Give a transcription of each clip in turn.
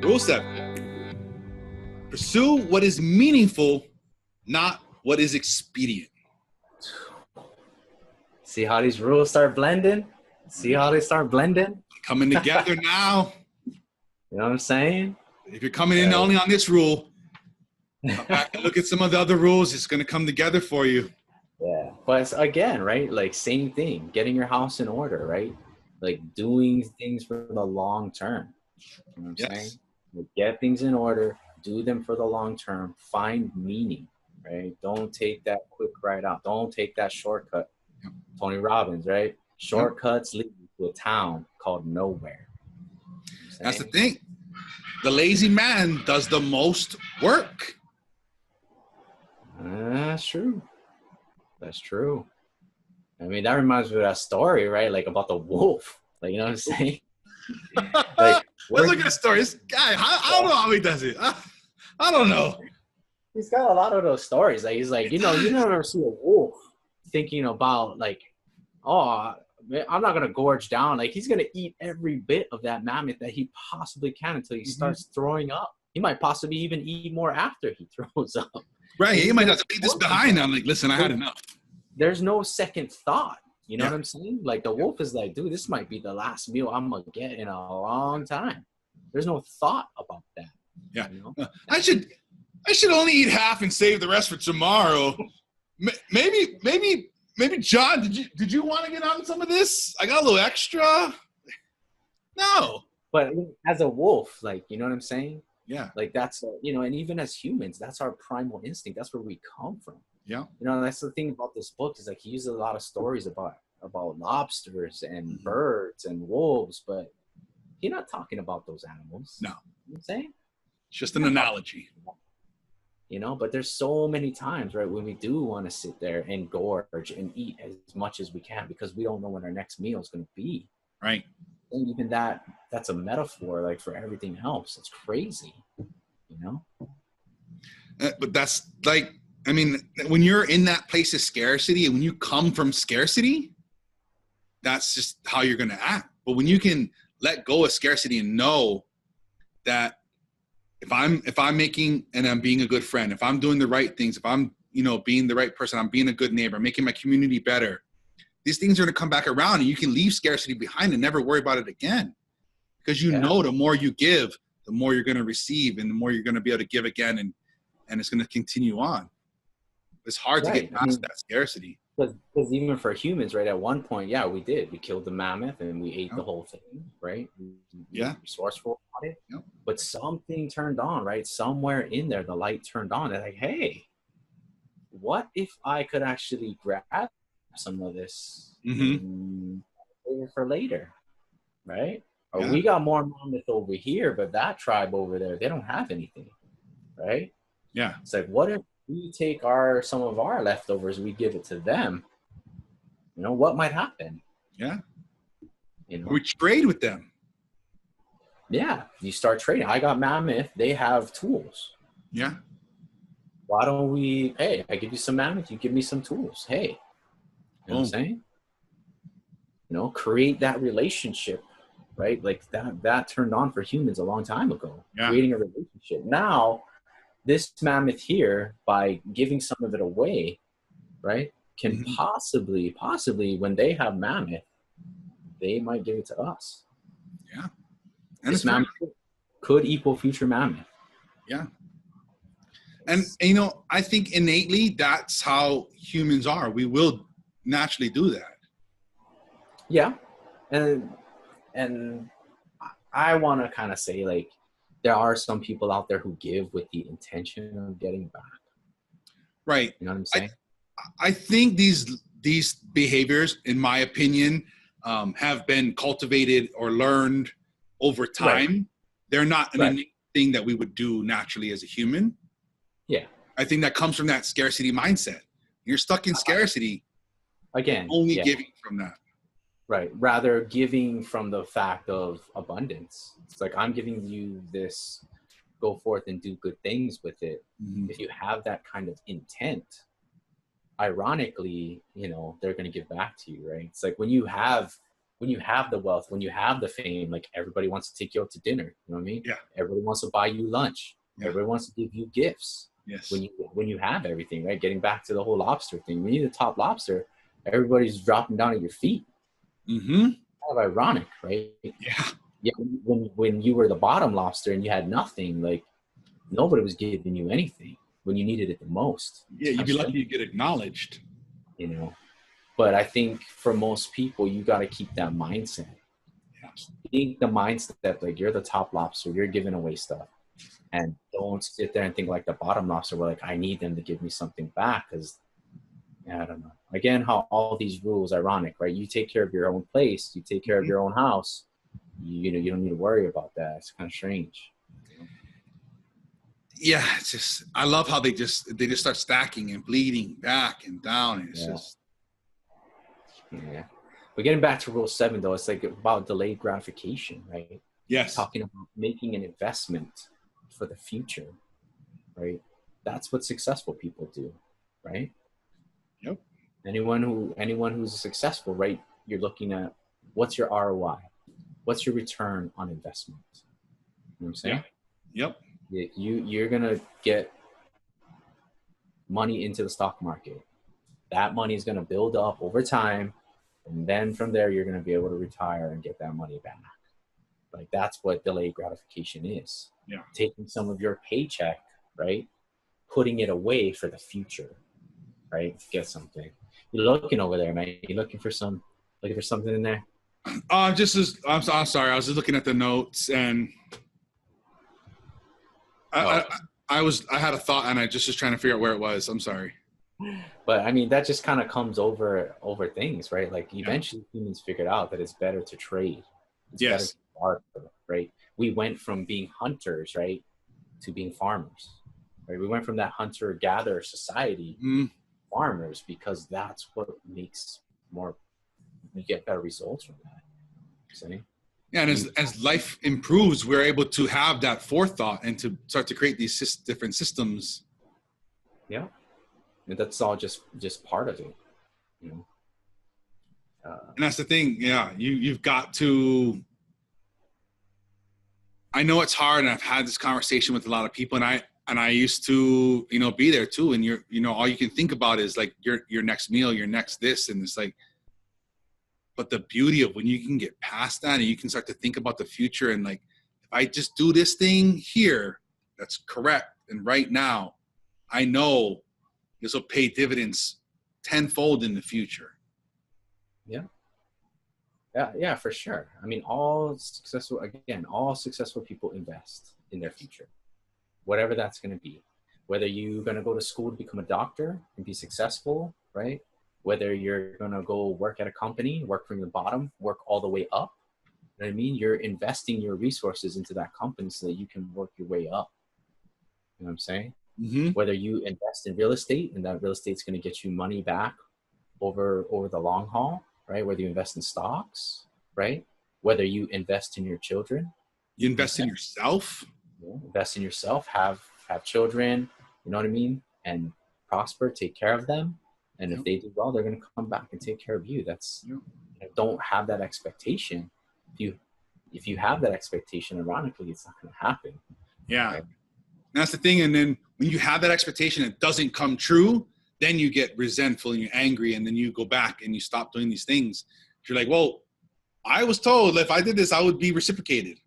Rule 7. Pursue what is meaningful, not what is expedient. See how these rules start blending? See how they start blending? Coming together now. You know what I'm saying? If you're coming in only on this rule, come back and look at some of the other rules. It's going to come together for you. Yeah. But it's, again, right? Like same thing, getting your house in order, right? Like doing things for the long term. You know what I'm saying? Like get things in order, do them for the long term, find meaning, right? Don't take that quick ride out. Don't take that shortcut. Yep. Tony Robbins, right? Shortcuts lead to a town called nowhere. You know that's the thing. The lazy man does the most work. That's true. That's true. I mean, that reminds me of that story, right? Like about the wolf. Like, you know what I'm saying? Like, let's look at the story. This guy, I don't know how he does it. I don't know. He's got a lot of those stories. Like, he's like, you know, you never see a wolf thinking about like, oh, I'm not going to gorge down. Like, he's going to eat every bit of that mammoth that he possibly can until he starts throwing up. He might possibly even eat more after he throws up. Right. He might have to leave this behind. I'm like, listen, I had enough. There's no second thought. You know Yeah. what I'm saying? Like, the wolf is like, dude, this might be the last meal I'm going to get in a long time. There's no thought about that. Yeah. You know? I should only eat half and save the rest for tomorrow. Maybe John, did you want to get on some of this? I got a little extra. No. But as a wolf, like, you know what I'm saying? Yeah. Like, that's, you know, and even as humans, that's our primal instinct. That's where we come from. Yeah. You know, that's the thing about this book is like he uses a lot of stories about lobsters and birds and wolves, but he's not talking about those animals. No. You know what I'm saying? It's just an analogy. You know, but there's so many times, right, when we do want to sit there and gorge and eat as much as we can because we don't know when our next meal is going to be. Right. And even that's a metaphor, like, for everything else. It's crazy, you know? But that's like, I mean, when you're in that place of scarcity and when you come from scarcity, that's just how you're going to act. But when you can let go of scarcity and know that if I'm making and I'm being a good friend, if I'm doing the right things, if I'm, you know, being the right person, I'm being a good neighbor, making my community better, these things are going to come back around and you can leave scarcity behind and never worry about it again. Because you know the more you give, the more you're going to receive and the more you're going to be able to give again and it's going to continue on. It's hard to get past that scarcity. Because even for humans, right, at one point, yeah, we did. We killed the mammoth and we ate the whole thing, right? We were resourceful about it. Yep. But something turned on, right? Somewhere in there, the light turned on. They're like, hey, what if I could actually grab some of this for later, right? Or we got more mammoth over here, but that tribe over there, they don't have anything, right? Yeah. It's like, what if we take some of our leftovers, we give it to them? You know, what might happen? Yeah. You know? We trade with them. Yeah. You start trading. I got mammoth. They have tools. Yeah. Why don't we, hey, I give you some mammoth, you give me some tools. Hey. You know what I'm saying? You know, create that relationship, right? Like that turned on for humans a long time ago. Yeah. Creating a relationship. Now, this mammoth here, by giving some of it away, right, can possibly, when they have mammoth, they might give it to us. Yeah. And this mammoth could equal future mammoth. Yeah. And, you know, I think innately that's how humans are. We will naturally do that. Yeah. And I want to kind of say, like, there are some people out there who give with the intention of getting back. Right. You know what I'm saying? I think these behaviors, in my opinion, have been cultivated or learned over time. Right. They're not an innate thing that we would do naturally as a human. Yeah. I think that comes from that scarcity mindset. You're stuck in scarcity. Again. Only giving from that. Right. Rather giving from the fact of abundance. It's like, I'm giving you this, go forth and do good things with it. If you have that kind of intent, ironically, you know, they're going to give back to you, right? It's like when you have when you have the wealth, when you have the fame, like everybody wants to take you out to dinner. You know what I mean? Yeah. Everybody wants to buy you lunch. Yeah. Everybody wants to give you gifts. Yes. When you have everything, right? Getting back to the whole lobster thing, when you're the top lobster, everybody's dropping down at your feet. Mm-hmm. Kind of ironic, right? Yeah. Yeah. When you were the bottom lobster and you had nothing, like nobody was giving you anything when you needed it the most. Yeah, you'd be lucky you get acknowledged. You know. But I think for most people, you got to keep that mindset. Yeah. Keep the mindset like you're the top lobster, you're giving away stuff. And don't sit there and think like the bottom lobster, where like, I need them to give me something back. Because, I don't know. Again, how all these rules, ironic, right? You take care of your own place, you take care of your own house. You don't need to worry about that. It's kind of strange. Yeah, it's just, I love how they just start stacking and bleeding back and down. It's just. Yeah. But getting back to rule 7 though, it's like about delayed gratification, right? Yes. Talking about making an investment for the future, right? That's what successful people do, right? Yep. Anyone who's successful, right? You're looking at what's your ROI? What's your return on investment? You know what I'm saying? Yeah. Yep. You're going to get money into the stock market. That money is going to build up over time. And then from there, you're going to be able to retire and get that money back. Like that's what delayed gratification is. Yeah. Taking some of your paycheck, right? Putting it away for the future, right? To get something. You're looking over there, man. You're looking for something in there. I'm sorry. I was just looking at the notes and I had a thought and I just was trying to figure out where it was. I'm sorry. But I mean, that just kind of comes over things, right? Like eventually humans figured out that it's better to trade. It's better to barter, right? We went from being hunters, right, to being farmers, right? We went from that hunter-gatherer society, farmers, because that's what makes you get better results from that. See? Yeah, and as life improves, we're able to have that forethought and to start to create these different systems. Yeah. And that's all just part of it, you know. And that's the thing. Yeah, you've got to. I know it's hard, and I've had this conversation with a lot of people, and I used to, be there too. And all you can think about is like your next meal, your next this, and it's like. But the beauty of when you can get past that and you can start to think about the future and like, if I just do this thing here, that's correct. And right now, I know this will pay dividends tenfold in the future. Yeah. Yeah, for sure. I mean, all successful people invest in their future, whatever that's going to be. Whether you're going to go to school to become a doctor and be successful, right? Whether you're going to go work at a company, work from the bottom, work all the way up. You know what I mean? You're investing your resources into that company so that you can work your way up. You know what I'm saying? Mm-hmm. Whether you invest in real estate and that real estate's going to get you money back over the long haul, right? Whether you invest in stocks, right? Whether you invest in your children. You invest in yourself. Yeah, invest in yourself, have children, you know what I mean? And prosper, take care of them. And if they do well, they're going to come back and take care of you. That's don't have that expectation. If you have that expectation, ironically, it's not going to happen. Yeah. Right? That's the thing. And then when you have that expectation, it doesn't come true. Then you get resentful and you're angry. And then you go back and you stop doing these things. You're like, well, I was told if I did this, I would be reciprocated.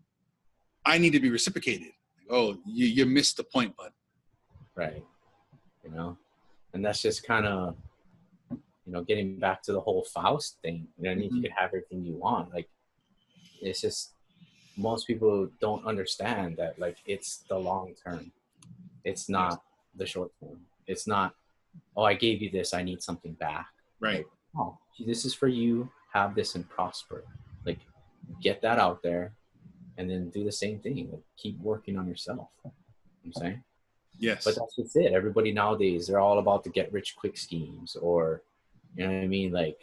I need to be reciprocated. Oh, you missed the point, bud. Right. And that's just kind of, getting back to the whole Faust thing. I mean, you can have everything you want. Like, it's just, most people don't understand that, like, it's the long term. It's not the short term. It's not, oh, I gave you this, I need something back. Right. Like, oh, this is for you, have this and prosper. Like, get that out there and then do the same thing. Like, keep working on yourself. You know what I'm saying? Yes. But that's just it. Everybody nowadays, they're all about the get rich quick schemes, or, you know what I mean? Like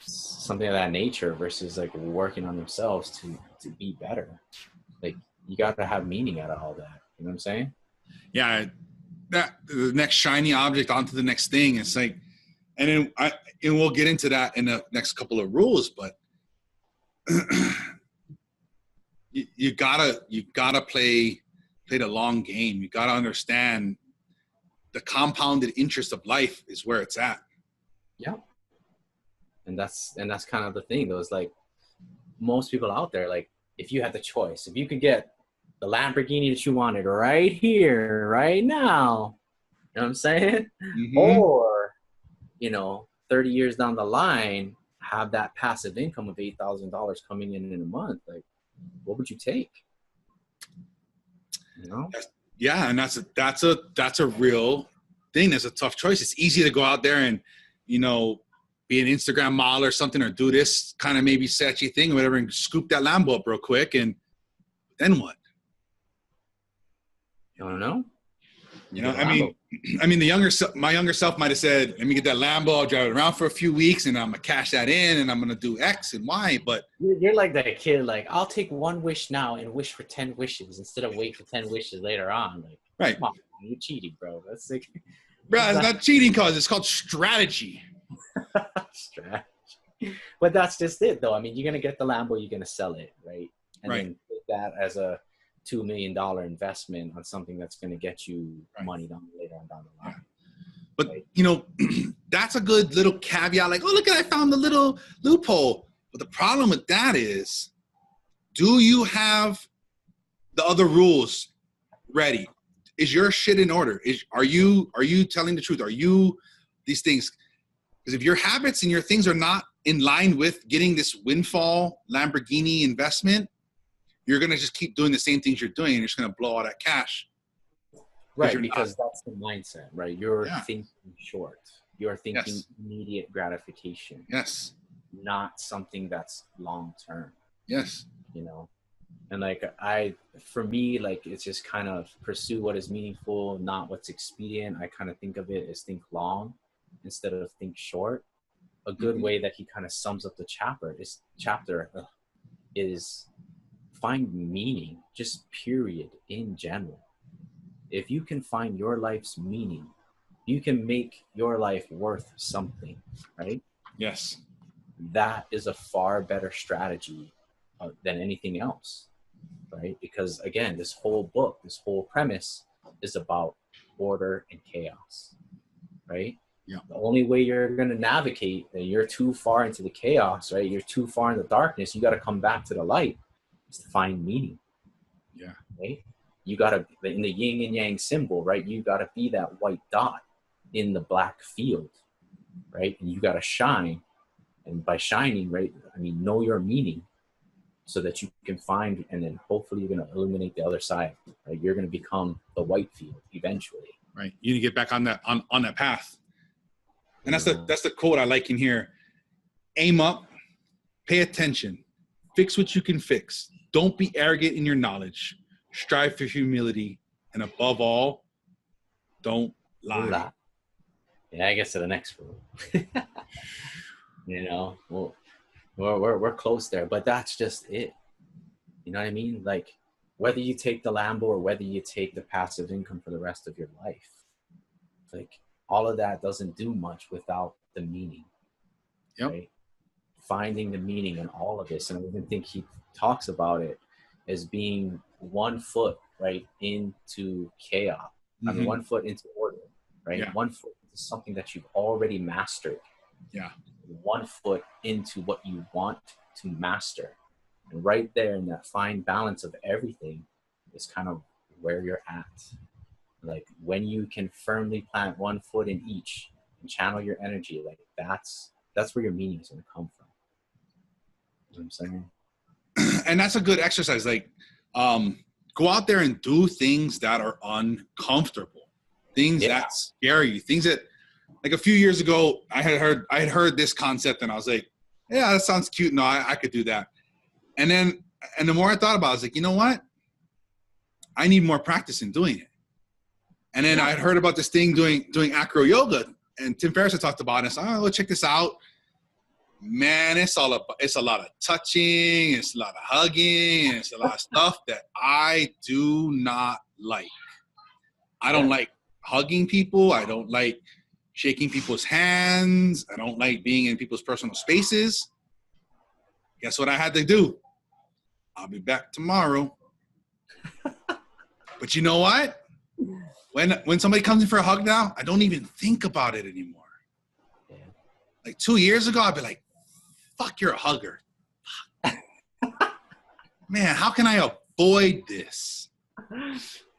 something of that nature versus like working on themselves to be better. Like, you got to have meaning out of all that. You know what I'm saying? Yeah. That the next shiny object onto the next thing. It's like, And then and we'll get into that in the next couple of rules, but you gotta play the long game. You gotta understand the compounded interest of life is where it's at. Yeah. And that's kind of the thing, though, is like most people out there, like if you had the choice, if you could get the Lamborghini that you wanted right here, right now, you know what I'm saying? Mm-hmm. Or, 30 years down the line, have that passive income of $8,000 coming in a month, like what would you take? Yeah, and that's a real thing. That's a tough choice. It's easy to go out there and, be an Instagram model or something, or do this kind of maybe sketchy thing or whatever, and scoop that Lambo up real quick, and then what? You don't know. My younger self might have said, "Let me get that Lambo. I'll drive it around for a few weeks, and I'm gonna cash that in, and I'm gonna do X and Y." But you're like that kid, like, I'll take one wish now and wish for 10 wishes instead of wait for 10 wishes later on. Like, right? Come on, you're cheating, bro. That's like, bro, it's not cheating, cause it's called strategy. Strategy. But that's just it, though. I mean, you're gonna get the Lambo, you're gonna sell it, right? And then take that as a $2 million investment on something that's going to get you money later on down the line. Yeah. But, that's a good little caveat. Like, oh, look, I found the little loophole. But the problem with that is, do you have the other rules ready? Is your shit in order? Are you telling the truth? Are you these things? Because if your habits and your things are not in line with getting this windfall Lamborghini investment, you're going to just keep doing the same things you're doing, and you're just going to blow all that cash. Right, because that's the mindset, right? You're thinking short. You're thinking immediate gratification. Yes. Not something that's long-term. Yes. And like for me, like it's just kind of pursue what is meaningful, not what's expedient. I kind of think of it as think long instead of think short. A good way that he kind of sums up the chapter is find meaning, just period, in general. If you can find your life's meaning, you can make your life worth something, right? Yes. That is a far better strategy than anything else, right? Because again, this whole book, this whole premise is about order and chaos, right? Yeah. The only way you're going to navigate, and you're too far into the chaos, right? You're too far in the darkness. You got to come back to the light. To find meaning. Yeah. Right? You gotta, in the yin and yang symbol, right? You gotta be that white dot in the black field, right? And you gotta shine. And by shining, right, I mean, know your meaning so that you can find, and then hopefully you're gonna illuminate the other side, right? You're gonna become the white field eventually. Right. You need to get back on that path. And that's the quote I like in here. Aim up, pay attention, fix what you can fix. Don't be arrogant in your knowledge. Strive for humility. And above all, don't lie. Yeah, I guess to the next rule. Well, we're close there, but that's just it. You know what I mean? Like, whether you take the Lambo or whether you take the passive income for the rest of your life, like, all of that doesn't do much without the meaning. Yep. Right? Finding the meaning in all of this. And I even think he talks about it as being 1 foot right into chaos. I mean, 1 foot into order, right? Yeah. 1 foot into something that you've already mastered. Yeah. 1 foot into what you want to master. And right there in that fine balance of everything is kind of where you're at. Like, when you can firmly plant 1 foot in each and channel your energy, like that's where your meaning is going to come from. You know what I'm saying? And that's a good exercise. Like, go out there and do things that are uncomfortable, things that scare you, things that, like, a few years ago, I had heard this concept, and I was like, yeah, that sounds cute. No, I could do that. And the more I thought about it, I was like, you know what? I need more practice in doing it. And then I had heard about this thing doing acro yoga, and Tim Ferriss had talked about it. So I go check this out. Man, it's a lot of touching, it's a lot of hugging, it's a lot of stuff that I do not like. I don't like hugging people. I don't like shaking people's hands. I don't like being in people's personal spaces. Guess what I had to do? I'll be back tomorrow. But you know what? When somebody comes in for a hug now, I don't even think about it anymore. Yeah. Like 2 years ago, I'd be like, fuck, you're a hugger. Man, how can I avoid this?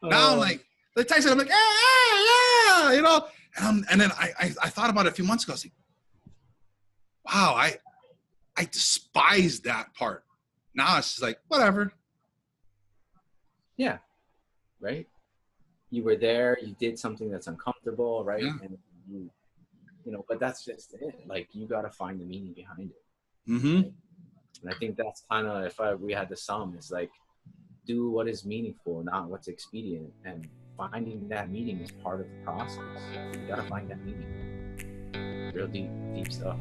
Now I'm like, the text, I'm like, yeah, you know? And then I thought about it a few months ago. I was like, wow, I despise that part. Now it's just like, whatever. Yeah. Right? You were there, you did something that's uncomfortable, right? Yeah. And you know, but that's just it. Like, you got to find the meaning behind it. Mm-hmm. Right? And I think that's kind of, if we had to sum, it's like, do what is meaningful, not what's expedient. And finding that meaning is part of the process. You got to find that meaning. Real deep stuff.